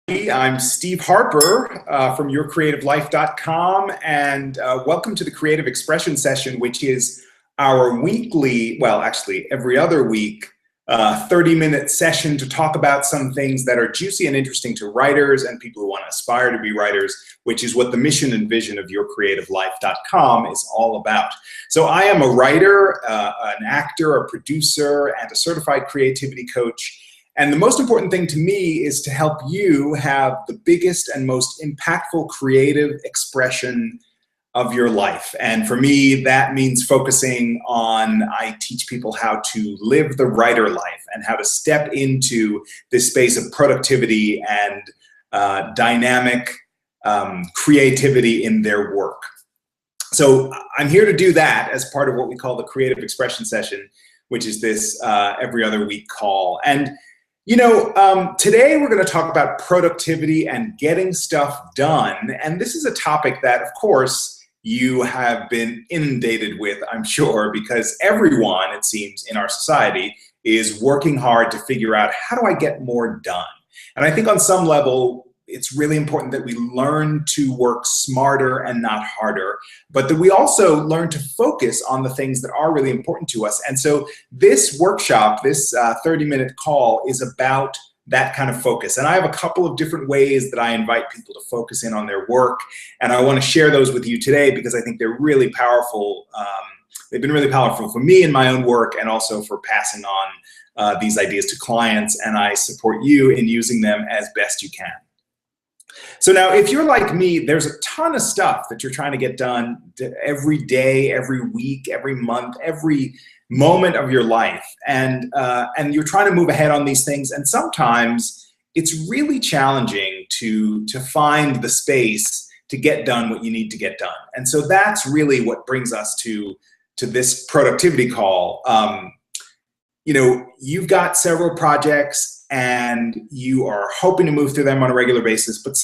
I'm Steve Harper from YourCreativeLife.com, and welcome to the Creative Expression Session, which is our weekly, well, actually every other week, 30-minute session to talk about some things that are juicy and interesting to writers and people who want to aspire to be writers, which is what the mission and vision of YourCreativeLife.com is all about. So I am a writer, an actor, a producer, and a certified creativity coach. And the most important thing to me is to help you have the biggest and most impactful creative expression of your life. And for me, that means focusing on, I teach people how to live the writer life and how to step into this space of productivity and dynamic creativity in their work. So I'm here to do that as part of what we call the Creative Expression Session, which is this every other week call. And you know, today we're going to talk about productivity and getting stuff done. And this is a topic that, of course, you have been inundated with, I'm sure, because everyone, it seems, in our society is working hard to figure out, how do I get more done? And I think on some level, it's really important that we learn to work smarter and not harder, but that we also learn to focus on the things that are really important to us. And so this workshop, this 30-minute call, is about that kind of focus. And I have a couple of different ways that I invite people to focus in on their work, and I want to share those with you today because I think they're really powerful. They've been really powerful for me in my own work and also for passing on these ideas to clients, and I support you in using them as best you can. So now, if you're like me, there's a ton of stuff that you're trying to get done every day, every week, every month, every moment of your life. And you're trying to move ahead on these things. And sometimes it's really challenging to find the space to get done what you need to get done. And so that's really what brings us to this productivity call. You know, you've got several projects and you are hoping to move through them on a regular basis, but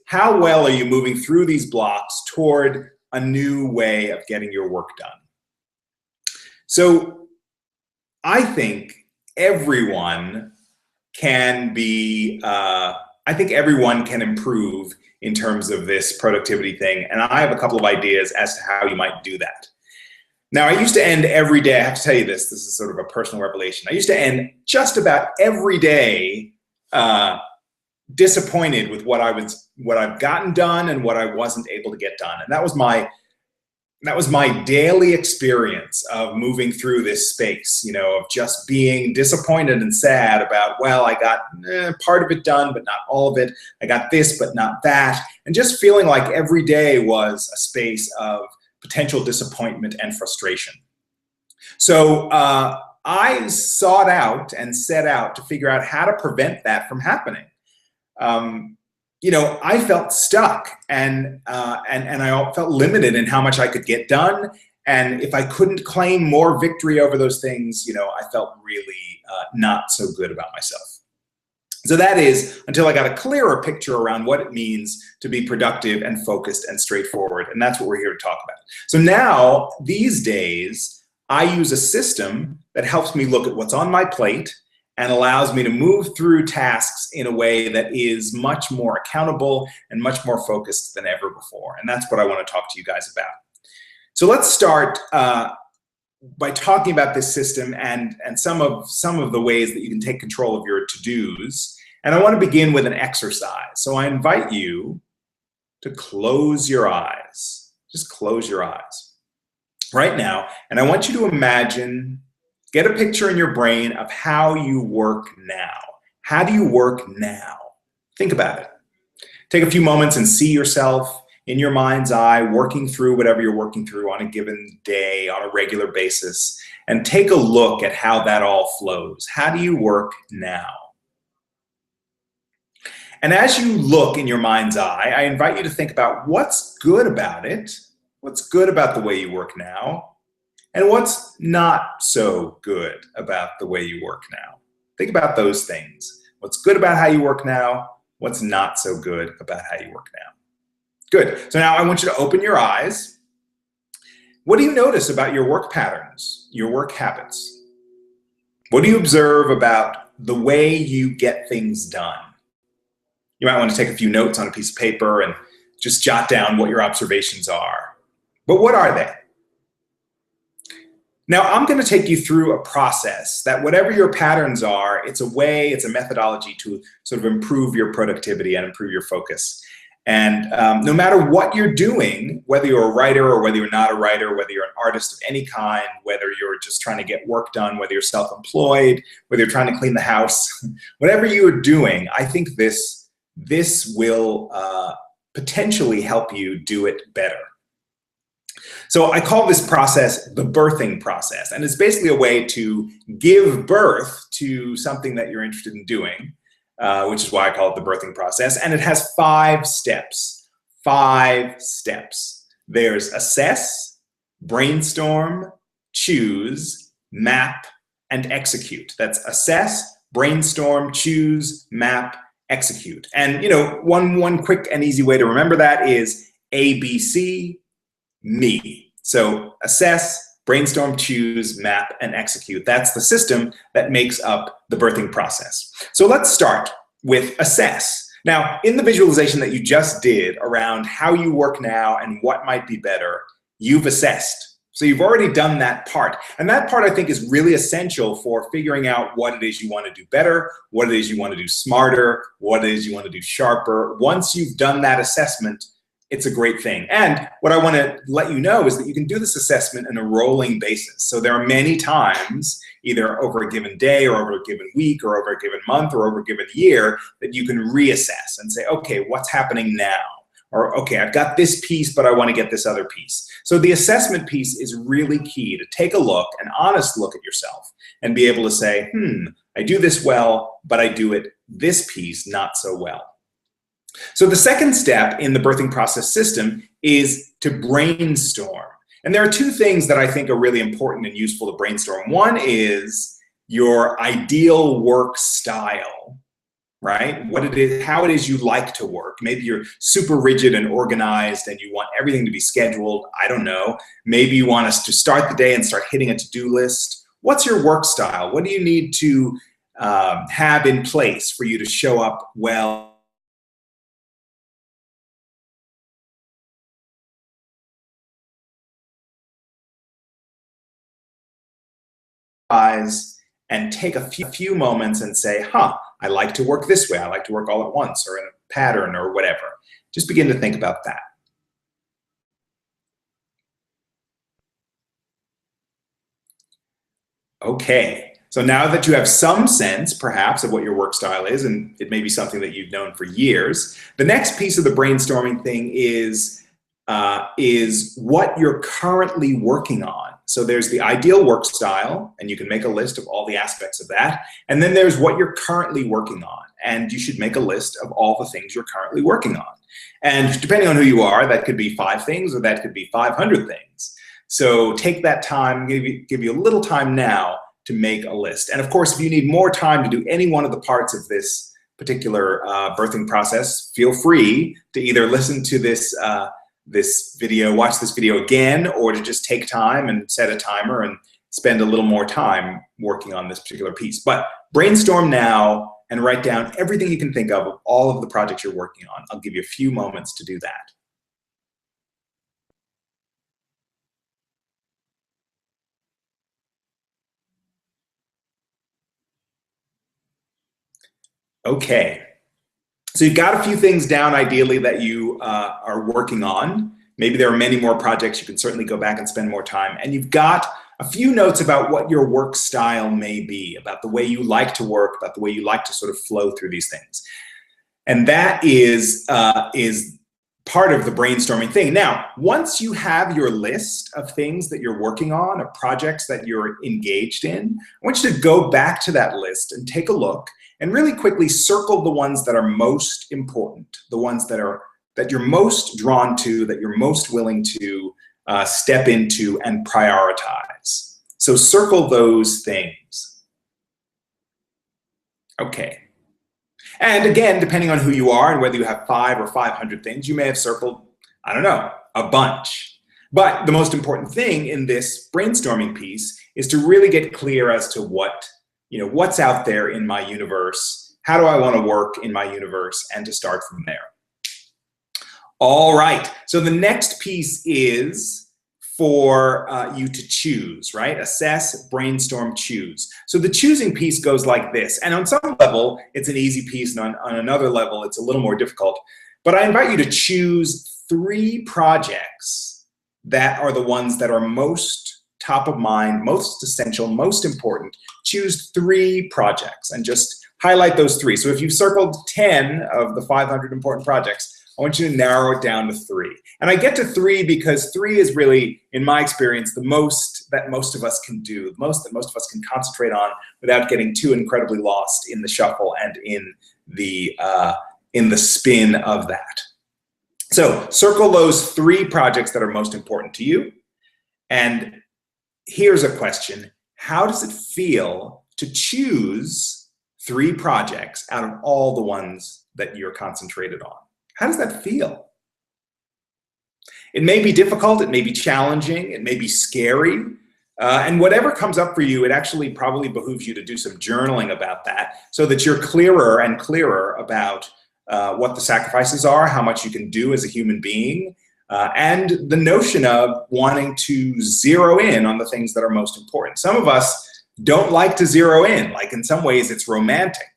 how well are you moving through these blocks toward a new way of getting your work done? So I think everyone can be, I think everyone can improve in terms of this productivity thing. And I have a couple of ideas as to how you might do that. Now, I used to end every day, I have to tell you this is sort of a personal revelation. I used to end just about every day disappointed with what I've gotten done and what I wasn't able to get done. And that was my daily experience of moving through this space, you know, of just being disappointed and sad about, well, I got part of it done, but not all of it. I got this, but not that. And just feeling like every day was a space of potential disappointment and frustration. So I sought out and set out to figure out how to prevent that from happening. You know, I felt stuck and I felt limited in how much I could get done. And if I couldn't claim more victory over those things, you know, I felt really not so good about myself. So that is until I got a clearer picture around what it means to be productive and focused and straightforward. And that's what we're here to talk about. So now, these days, I use a system that helps me look at what's on my plate and allows me to move through tasks in a way that is much more accountable and much more focused than ever before. And that's what I want to talk to you guys about. So let's start by talking about this system and some of the ways that you can take control of your to-dos. And I want to begin with an exercise. So I invite you to close your eyes. Just close your eyes right now. And I want you to imagine, get a picture in your brain of how you work now. How do you work now? Think about it. Take a few moments and see yourself in your mind's eye working through whatever you're working through on a given day, on a regular basis, and take a look at how that all flows. How do you work now? And as you look in your mind's eye, I invite you to think about what's good about it, what's good about the way you work now, and what's not so good about the way you work now. Think about those things. What's good about how you work now, what's not so good about how you work now. Good. So now I want you to open your eyes. What do you notice about your work patterns, your work habits? What do you observe about the way you get things done? You might want to take a few notes on a piece of paper and just jot down what your observations are. But what are they? Now, I'm going to take you through a process that whatever your patterns are, it's a way, it's a methodology to sort of improve your productivity and improve your focus. And no matter what you're doing, whether you're a writer or whether you're not a writer, whether you're an artist of any kind, whether you're just trying to get work done, whether you're self-employed, whether you're trying to clean the house, whatever you're doing, I think this will potentially help you do it better. So I call this process the birthing process, and it's basically a way to give birth to something that you're interested in doing, which is why I call it the birthing process, and it has 5 steps. 5 steps. There's assess, brainstorm, choose, map, and execute. That's assess, brainstorm, choose, map, execute. And you know, one quick and easy way to remember that is ABC, me. So assess, brainstorm, choose, map, and execute. That's the system that makes up the birthing process. So let's start with assess. Now, in the visualization that you just did around how you work now and what might be better, you've assessed. So you've already done that part. And that part, I think, is really essential for figuring out what it is you want to do better, what it is you want to do smarter, what it is you want to do sharper. Once you've done that assessment, it's a great thing. And what I want to let you know is that you can do this assessment on a rolling basis. So there are many times, either over a given day or over a given week or over a given month or over a given year, that you can reassess and say, okay, what's happening now? Or, okay, I've got this piece, but I want to get this other piece. So the assessment piece is really key, to take a look, an honest look at yourself, and be able to say, I do this well, but I do it this piece not so well. So the second step in the birthing process system is to brainstorm. And there are 2 things that I think are really important and useful to brainstorm. One is your ideal work style, right? What it is, how it is you like to work. Maybe you're super rigid and organized and you want everything to be scheduled. I don't know. Maybe you want us to start the day and start hitting a to-do list. What's your work style? What do you need to have in place for you to show up well and take a few moments and say, I like to work this way. I like to work all at once or in a pattern or whatever. Just begin to think about that. Okay, so now that you have some sense, perhaps, of what your work style is, and it may be something that you've known for years, the next piece of the brainstorming thing is what you're currently working on. So there's the ideal work style, and you can make a list of all the aspects of that. And then there's what you're currently working on, and you should make a list of all the things you're currently working on. And depending on who you are, that could be 5 things or that could be 500 things. So take that time, give you a little time now to make a list. And of course, if you need more time to do any one of the parts of this particular birthing process, feel free to either listen to this video, watch this video again, or to just take time and set a timer and spend a little more time working on this particular piece. But brainstorm now and write down everything you can think of all of the projects you're working on. I'll give you a few moments to do that. Okay. So you've got a few things down, ideally, that you are working on. Maybe there are many more projects. You can certainly go back and spend more time. And you've got a few notes about what your work style may be, about the way you like to work, about the way you like to sort of flow through these things. And that is part of the brainstorming thing. Now, once you have your list of things that you're working on, of projects that you're engaged in, I want you to go back to that list and take a look and really quickly circle the ones that are most important, the ones that you're most drawn to, that you're most willing to step into and prioritize. So circle those things. Okay. And again, depending on who you are and whether you have 5 or 500 things, you may have circled I don't know, a bunch. But the most important thing in this brainstorming piece is to really get clear as to what's out there in my universe, how do I want to work in my universe, and to start from there. All right, so the next piece is for you to choose, right? Assess, brainstorm, choose. So the choosing piece goes like this, and on some level, it's an easy piece, and on another level, it's a little more difficult. But I invite you to choose 3 projects that are the ones that are most top of mind, most essential, most important. Choose 3 projects and just highlight those 3. So if you've circled 10 of the 500 important projects, I want you to narrow it down to 3. And I get to 3 because 3 is really, in my experience, the most that most of us can do, the most that most of us can concentrate on without getting too incredibly lost in the shuffle and in the spin of that. So circle those 3 projects that are most important to you. And here's a question. How does it feel to choose 3 projects out of all the ones that you're concentrated on? How does that feel? It may be difficult, it may be challenging, it may be scary. And whatever comes up for you, it actually probably behooves you to do some journaling about that so that you're clearer and clearer about what the sacrifices are, how much you can do as a human being, and the notion of wanting to zero in on the things that are most important. Some of us don't like to zero in. Like in some ways it's romantic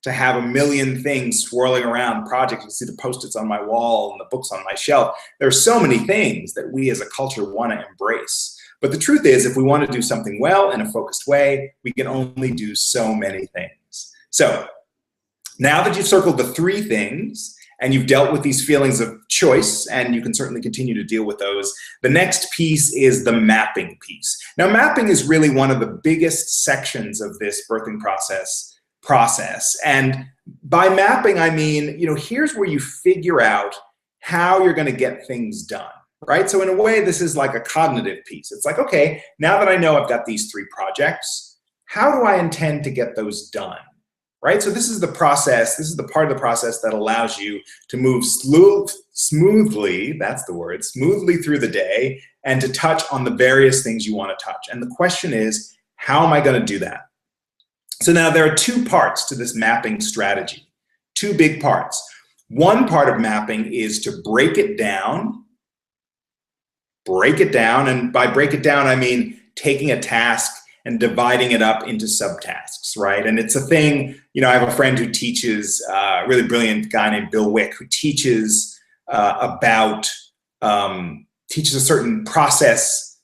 to have a million things swirling around projects. You see the Post-its on my wall and the books on my shelf. There are so many things that we as a culture want to embrace. But the truth is, if we want to do something well in a focused way, we can only do so many things. So now that you've circled the 3 things and you've dealt with these feelings of choice, and you can certainly continue to deal with those, the next piece is the mapping piece. Now, mapping is really one of the biggest sections of this birthing process. And by mapping, I mean, here's where you figure out how you're going to get things done, right? So in a way, this is like a cognitive piece. It's like, okay, now that I know I've got these 3 projects, how do I intend to get those done? Right? So this is the process, this is the part of the process that allows you to move smoothly, that's the word, smoothly through the day and to touch on the various things you want to touch. And the question is, how am I going to do that? So now there are 2 parts to this mapping strategy, 2 big parts. One part of mapping is to break it down, and by break it down, I mean taking a task and dividing it up into subtasks, right? And it's a thing, I have a friend who teaches, a really brilliant guy named Bill Wick, who teaches teaches a certain process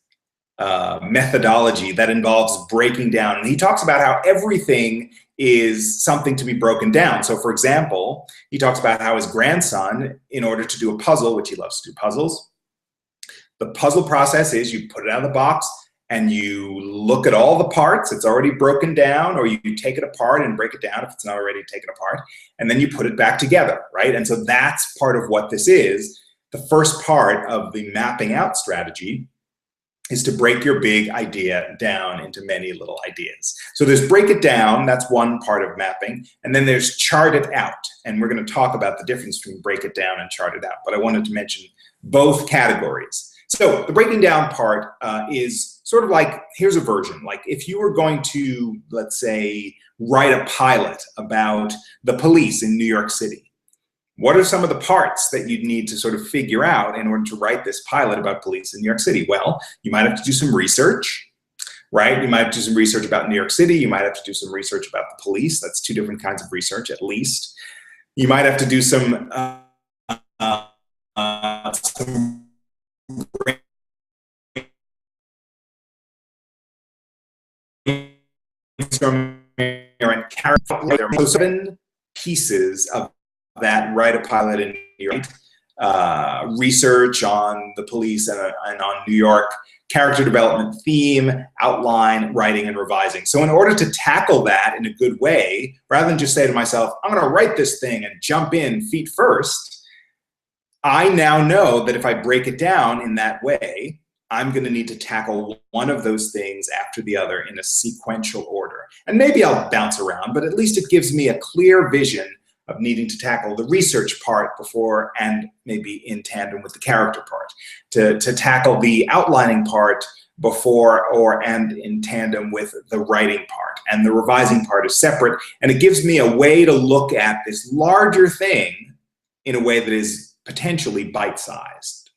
methodology that involves breaking down. And he talks about how everything is something to be broken down. So for example, he talks about how his grandson, in order to do a puzzle, which he loves to do puzzles, the puzzle process is you put it out of the box, and you look at all the parts, it's already broken down, or you take it apart and break it down if it's not already taken apart, and then you put it back together, right? And so that's part of what this is. The first part of the mapping out strategy is to break your big idea down into many little ideas. So there's break it down, that's one part of mapping, and then there's chart it out. And we're going to talk about the difference between break it down and chart it out, but I wanted to mention both categories. So the breaking down part is sort of like, here's a version. Like if you were going to, let's say, write a pilot about the police in New York City, what are some of the parts that you'd need to sort of figure out in order to write this pilot about police in New York City? Well, you might have to do some research, right? You might have to do some research about New York City. You might have to do some research about the police. That's 2 different kinds of research, at least. You might have to do some so 7 pieces of that write a pilot in New York, research on the police and on New York, character development, theme, outline, writing, and revising. So in order to tackle that in a good way, rather than just say to myself, I'm going to write this thing and jump in feet first, I now know that if I break it down in that way, I'm going to need to tackle one of those things after the other in a sequential order. And maybe I'll bounce around, but at least it gives me a clear vision of needing to tackle the research part before, and maybe in tandem with the character part, to tackle the outlining part before and in tandem with the writing part, and the revising part is separate, and it gives me a way to look at this larger thing in a way that is potentially bite-sized.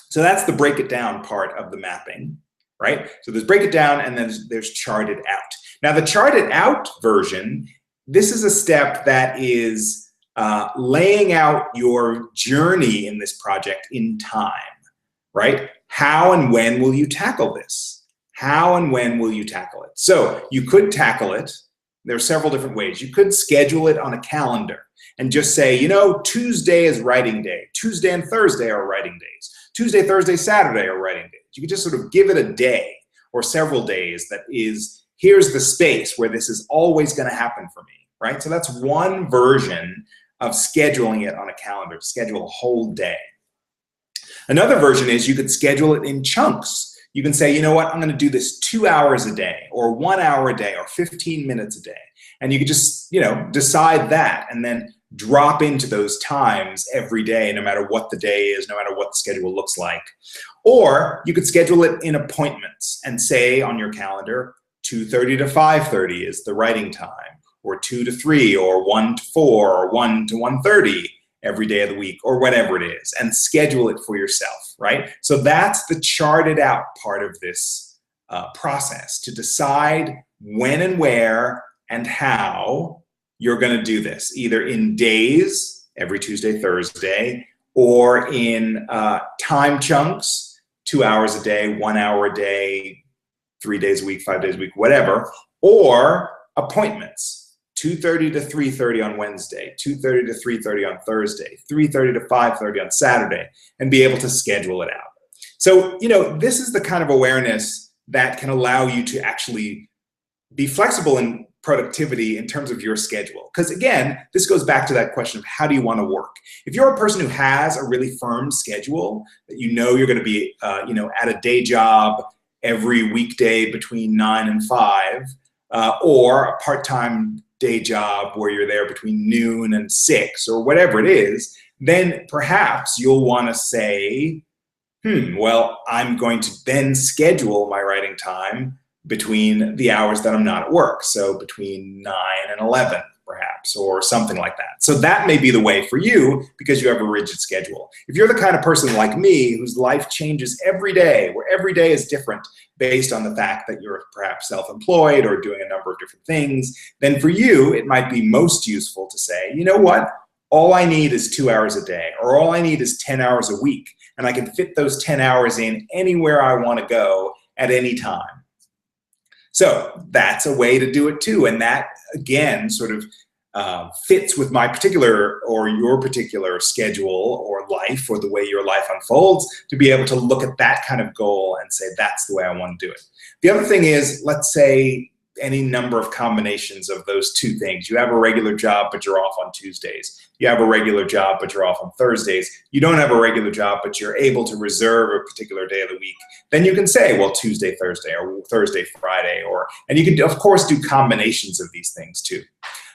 So that's the break it down part of the mapping, right? So there's break it down, and then there's chart it out. Now the chart it out version, this is a step that is laying out your journey in this project in time, right? How and when will you tackle this? How and when will you tackle it? So you could tackle it. There are several different ways. You could schedule it on a calendar and just say, you know, Tuesday is writing day. Tuesday and Thursday are writing days. Tuesday, Thursday, Saturday are writing days. You could just sort of give it a day or several days that is, here's the space where this is always going to happen for me, right? So that's one version of scheduling it on a calendar, to schedule a whole day. Another version is you could schedule it in chunks. You can say, you know what, I'm going to do this 2 hours a day, or 1 hour a day, or 15 minutes a day. And you could just, you know, decide that and then drop into those times every day, no matter what the day is, no matter what the schedule looks like. Or you could schedule it in appointments and say on your calendar, 2:30 to 5:30 is the writing time, or 2 to 3, or 1 to 4, or 1 to 1:30 every day of the week, or whatever it is, and schedule it for yourself, right? So that's the charted out part of this process, to decide when and where and how you're going to do this, either in days, every Tuesday, Thursday, or in time chunks, 2 hours a day, 1 hour a day, 3 days a week, 5 days a week, whatever, or appointments. 2:30 to 3:30 on Wednesday, 2:30 to 3:30 on Thursday, 3:30 to 5:30 on Saturday, and be able to schedule it out. So, you know, this is the kind of awareness that can allow you to actually be flexible in productivity in terms of your schedule. Because again, this goes back to that question of how do you want to work? If you're a person who has a really firm schedule, that you know you're going to be, you know, at a day job every weekday between 9 and 5, or a part-time day job where you're there between noon and 6, or whatever it is, then perhaps you'll want to say, well, I'm going to then schedule my writing time between the hours that I'm not at work. So between 9 and 11, perhaps, or something like that. So that may be the way for you because you have a rigid schedule. If you're the kind of person like me whose life changes every day, where every day is different based on the fact that you're perhaps self-employed or doing a number of different things, then for you, it might be most useful to say, you know what? All I need is 2 hours a day, or all I need is 10 hours a week, and I can fit those 10 hours in anywhere I want to go at any time. So that's a way to do it too, and that, again, sort of fits with my particular or your particular schedule or life, or the way your life unfolds, to be able to look at that kind of goal and say, that's the way I want to do it. The other thing is, let's say any number of combinations of those two things. You have a regular job, but you're off on Tuesdays. You have a regular job, but you're off on Thursdays. You don't have a regular job, but you're able to reserve a particular day of the week. Then you can say, well, Tuesday, Thursday, or Thursday, Friday, and you can, of course, do combinations of these things too.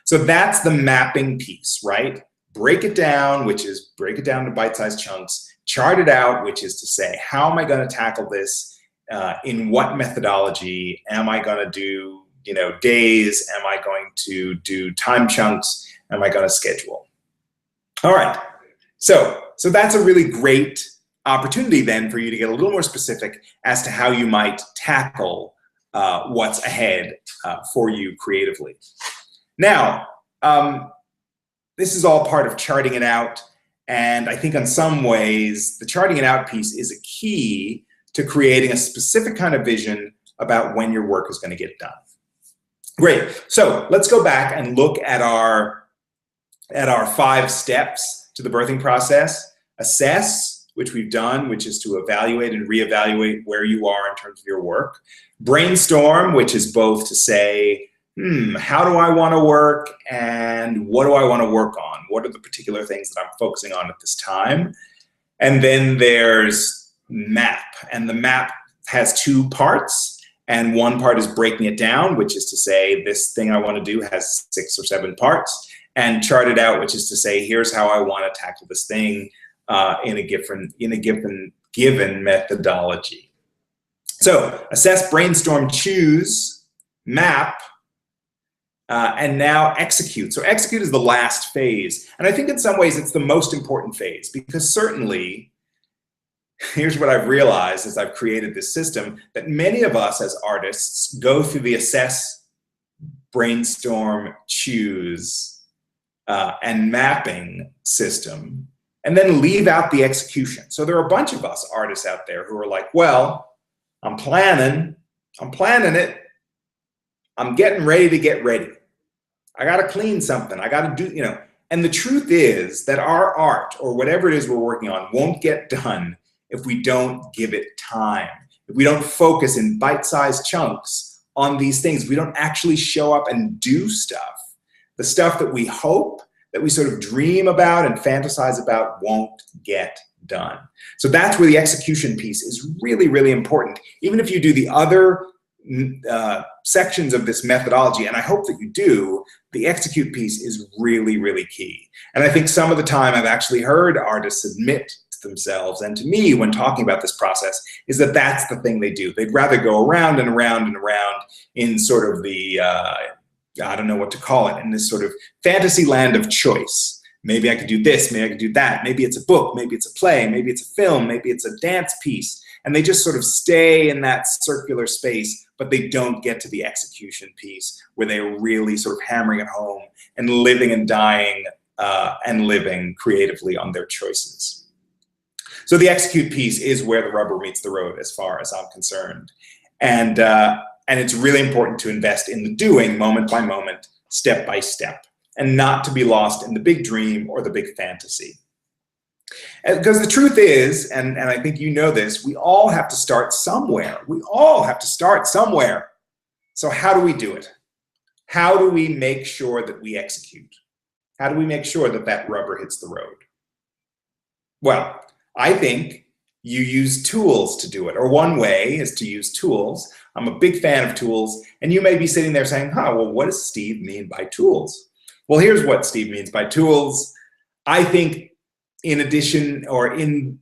So that's the mapping piece, right? Break it down, which is break it down to bite-sized chunks. Chart it out, which is to say, how am I going to tackle this? In what methodology? Am I going to do, you know, days? Am I going to do time chunks? Am I going to schedule? All right. So that's a really great opportunity then for you to get a little more specific as to how you might tackle what's ahead for you creatively. Now, this is all part of charting it out, and I think in some ways the charting it out piece is a key to creating a specific kind of vision about when your work is going to get done. Great. So let's go back and look at our 5 steps to the birthing process. Assess, which we've done, which is to evaluate and reevaluate where you are in terms of your work. Brainstorm, which is both to say, how do I want to work and what do I want to work on? What are the particular things that I'm focusing on at this time? And then there's map, and the map has 2 parts. And one part is breaking it down, which is to say this thing I want to do has 6 or 7 parts. and chart it out, which is to say, here's how I want to tackle this thing in a given methodology. So assess, brainstorm, choose, map, and now execute. So execute is the last phase. And I think in some ways it's the most important phase, because certainly, here's what I've realized as I've created this system, that many of us as artists go through the assess, brainstorm, choose, and mapping system, and then leave out the execution. So there are a bunch of us artists out there who are like, well, I'm planning it. I'm getting ready to get ready. I got to clean something. I got to do, and the truth is that our art or whatever it is we're working on won't get done if we don't give it time. If we don't focus in bite-sized chunks on these things, we don't actually show up and do stuff. The stuff that we hope, that we sort of dream about and fantasize about won't get done. So that's where the execution piece is really, really important. Even if you do the other sections of this methodology, and I hope that you do, the execute piece is really, really key. And I think some of the time I've actually heard artists admit to themselves and to me when talking about this process is that that's the thing they do. They'd rather go around and around and around in sort of the, I don't know what to call it, in this sort of fantasy land of choice. Maybe I could do this, maybe I could do that. Maybe it's a book, maybe it's a play, maybe it's a film, maybe it's a dance piece. And they just sort of stay in that circular space, but they don't get to the execution piece where they're really sort of hammering it home and living and dying and living creatively on their choices. So the execute piece is where the rubber meets the road as far as I'm concerned. And it's really important to invest in the doing moment by moment, step by step, and not to be lost in the big dream or the big fantasy. Because the truth is, and I think you know this, we all have to start somewhere. We all have to start somewhere. So how do we do it? How do we make sure that we execute? How do we make sure that that rubber hits the road? Well, I think you use tools to do it. Or one way is to use tools. I'm a big fan of tools. And you may be sitting there saying, well, what does Steve mean by tools? Well, here's what Steve means by tools. I think in addition, or in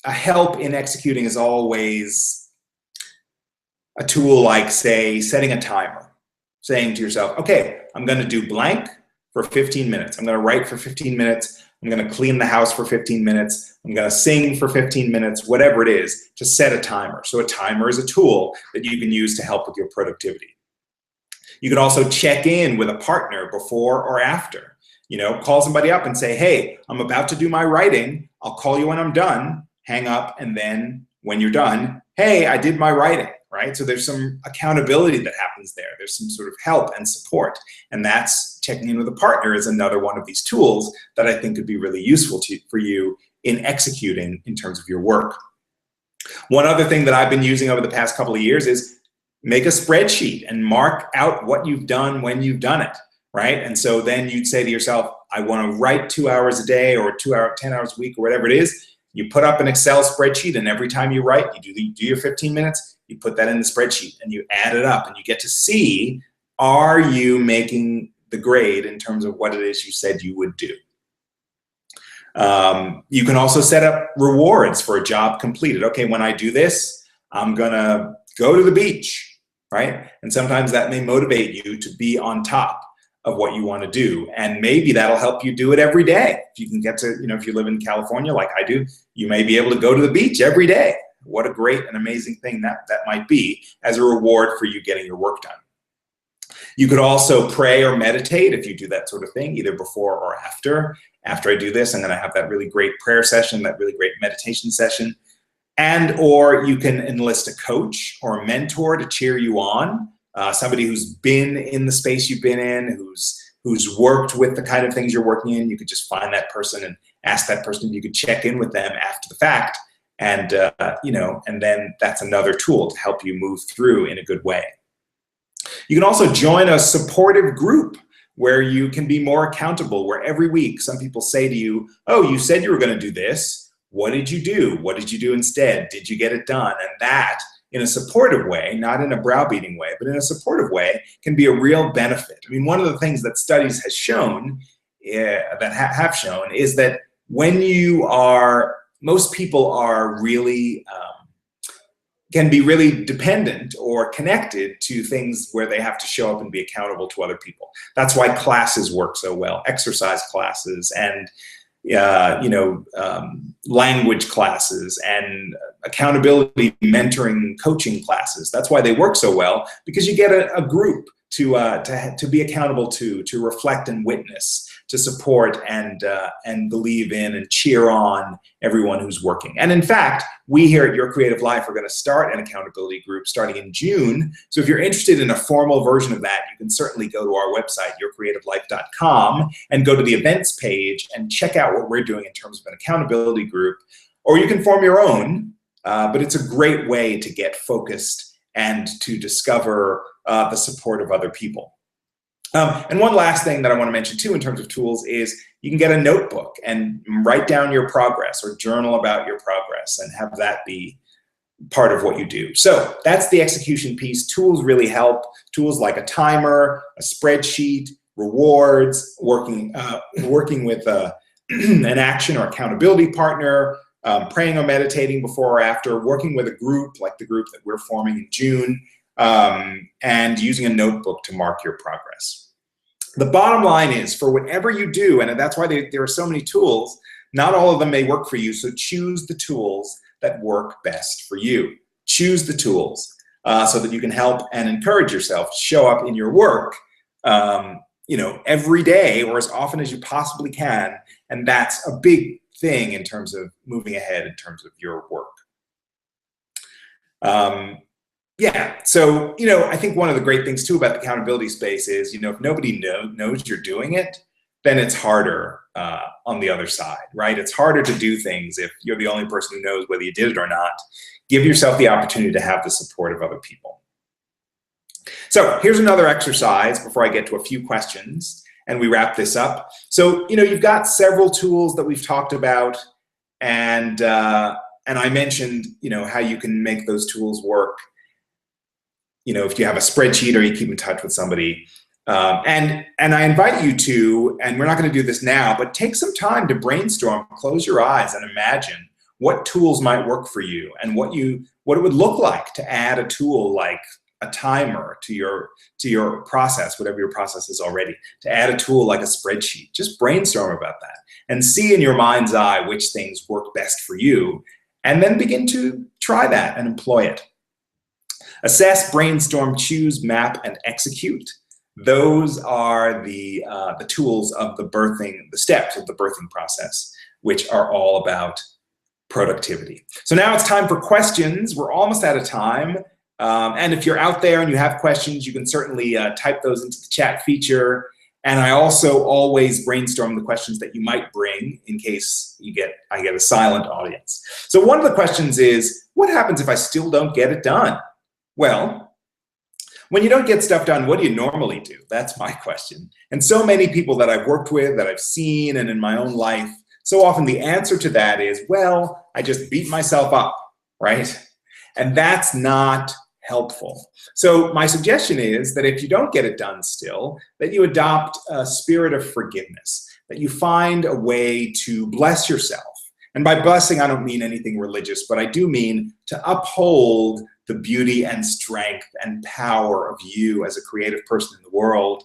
a help in executing is always a tool like, say, setting a timer, saying to yourself, okay, I'm going to do blank for 15 minutes. I'm going to write for 15 minutes. I'm going to clean the house for 15 minutes. I'm going to sing for 15 minutes, whatever it is, to set a timer. So a timer is a tool that you can use to help with your productivity. You can also check in with a partner before or after. Call somebody up and say, hey, I'm about to do my writing. I'll call you when I'm done. Hang up, and then when you're done, hey, I did my writing, right? So there's some accountability that happens there. There's some sort of help and support. And that's checking in with a partner is another one of these tools that I think could be really useful for you in executing in terms of your work. One other thing that I've been using over the past couple of years is make a spreadsheet and mark out what you've done when you've done it. Right? And so then you'd say to yourself, I want to write 2 hours a day or 10 hours a week or whatever it is. You put up an Excel spreadsheet, and every time you write, you do your 15 minutes, you put that in the spreadsheet and you add it up and you get to see, are you making the grade in terms of what it is you said you would do? You can also set up rewards for a job completed. Okay, when I do this, I'm going to go to the beach, right? And sometimes that may motivate you to be on top of what you want to do. And maybe that'll help you do it every day. If you can get to, if you live in California like I do, you may be able to go to the beach every day. What a great and amazing thing that might be as a reward for you getting your work done. You could also pray or meditate if you do that sort of thing, either before or after. After I do this, I'm going to have that really great prayer session, that really great meditation session. Or you can enlist a coach or a mentor to cheer you on. Somebody who's been in the space you've been in, who's worked with the kind of things you're working in. You could just find that person and ask that person if you could check in with them after the fact, and and then that's another tool to help you move through in a good way. You can also join a supportive group where you can be more accountable, where every week some people say to you, oh, you said you were going to do this. What did you do? What did you do instead? Did you get it done? And that in a supportive way, not in a browbeating way, but in a supportive way, can be a real benefit. I mean, one of the things that studies has shown, have shown, is that when most people are really, can be really dependent or connected to things where they have to show up and be accountable to other people. That's why classes work so well, exercise classes and language classes and accountability, mentoring, coaching classes. That's why they work so well, because you get a group to be accountable to reflect and witness, to support and believe in and cheer on everyone who's working. And in fact, we here at Your Creative Life are going to start an accountability group starting in June. So if you're interested in a formal version of that, you can certainly go to our website, yourcreativelife.com, and go to the events page and check out what we're doing in terms of an accountability group. Or you can form your own, but it's a great way to get focused and to discover the support of other people. And one last thing that I want to mention too in terms of tools is you can get a notebook and write down your progress or journal about your progress and have that be part of what you do. So that's the execution piece. Tools really help. Tools like a timer, a spreadsheet, rewards, working with an action or accountability partner, praying or meditating before or after, working with a group like the group that we're forming in June, and using a notebook to mark your progress. The bottom line is, for whatever you do, and that's why there are so many tools, not all of them may work for you, so choose the tools that work best for you. Choose the tools so that you can help and encourage yourself to show up in your work every day or as often as you possibly can, and that's a big thing in terms of moving ahead in terms of your work. Yeah, so, I think one of the great things too about the accountability space is, if nobody knows you're doing it, then it's harder on the other side, right? It's harder to do things if you're the only person who knows whether you did it or not. Give yourself the opportunity to have the support of other people. So here's another exercise before I get to a few questions and we wrap this up. So, you've got several tools that we've talked about, and I mentioned, how you can make those tools work. If you have a spreadsheet or you keep in touch with somebody. And I invite you to, and we're not going to do this now, but take some time to brainstorm, close your eyes and imagine what tools might work for you and what it would look like to add a tool like a timer to your process, whatever your process is already, to add a tool like a spreadsheet. Just brainstorm about that and see in your mind's eye which things work best for you, and then begin to try that and employ it. Assess, brainstorm, choose, map, and execute. Those are the tools of the steps of the birthing process, which are all about productivity. So now it's time for questions. We're almost out of time. And if you're out there and you have questions, you can certainly type those into the chat feature. And I also always brainstorm the questions that you might bring in case I get a silent audience. So one of the questions is, what happens if I still don't get it done? Well, when you don't get stuff done, what do you normally do? That's my question. And so many people that I've worked with, that I've seen, and in my own life, so often the answer to that is, well, I just beat myself up, right? And that's not helpful. So my suggestion is that if you don't get it done still, that you adopt a spirit of forgiveness, that you find a way to bless yourself. And by blessing, I don't mean anything religious, but I do mean to uphold the beauty and strength and power of you as a creative person in the world,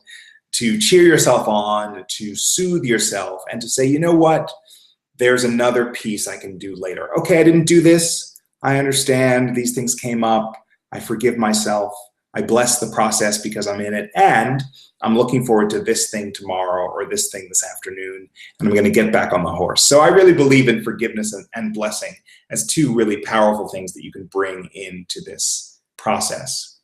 to cheer yourself on, to soothe yourself, and to say, you know what, there's another piece I can do later. Okay, I didn't do this. I understand these things came up. I forgive myself. I bless the process because I'm in it. And I'm looking forward to this thing tomorrow or this thing this afternoon, and I'm going to get back on the horse. So I really believe in forgiveness and blessing as two really powerful things that you can bring into this process.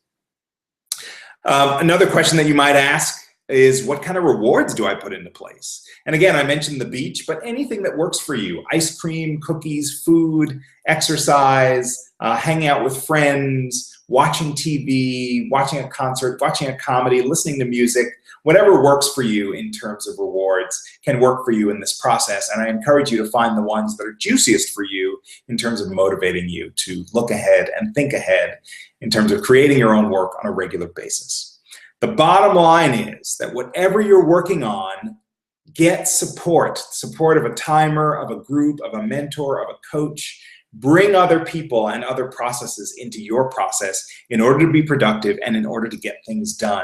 Another question that you might ask is, what kind of rewards do I put into place? And again, I mentioned the beach, but anything that works for you: ice cream, cookies, food, exercise, hanging out with friends, watching TV, watching a concert, watching a comedy, listening to music, whatever works for you in terms of rewards can work for you in this process. And I encourage you to find the ones that are juiciest for you in terms of motivating you to look ahead and think ahead in terms of creating your own work on a regular basis. The bottom line is that whatever you're working on, get support of a timer, of a group, of a mentor, of a coach. Bring other people and other processes into your process in order to be productive and in order to get things done.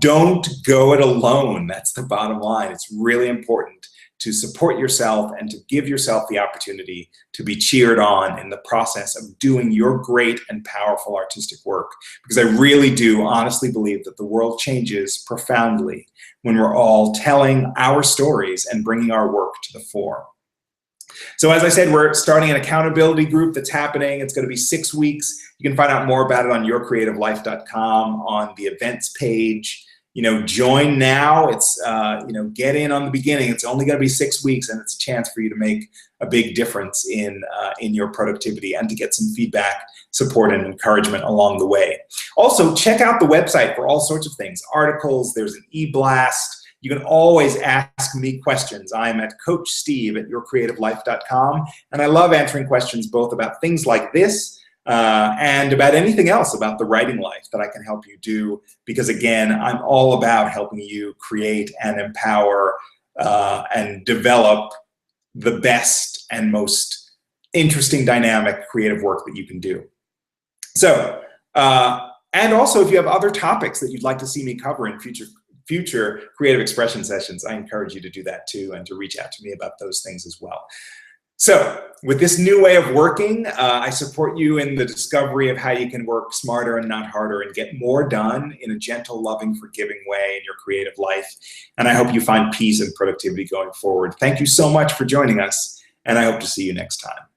Don't go it alone. That's the bottom line. It's really important to support yourself and to give yourself the opportunity to be cheered on in the process of doing your great and powerful artistic work. Because I really do honestly believe that the world changes profoundly when we're all telling our stories and bringing our work to the fore. So as I said, we're starting an accountability group that's happening. It's going to be 6 weeks. You can find out more about it on yourcreativelife.com on the events page. Join now. It's, get in on the beginning. It's only going to be 6 weeks, and it's a chance for you to make a big difference in your productivity and to get some feedback, support, and encouragement along the way. Also, check out the website for all sorts of things. Articles, there's an e-blast. You can always ask me questions. I'm at Coach Steve at yourcreativelife.com, and I love answering questions both about things like this and about anything else about the writing life that I can help you do, because again, I'm all about helping you create and empower and develop the best and most interesting, dynamic, creative work that you can do. So, and also if you have other topics that you'd like to see me cover in future creative expression sessions, I encourage you to do that too and to reach out to me about those things as well. So with this new way of working, I support you in the discovery of how you can work smarter and not harder and get more done in a gentle, loving, forgiving way in your creative life. And I hope you find peace and productivity going forward. Thank you so much for joining us, and I hope to see you next time.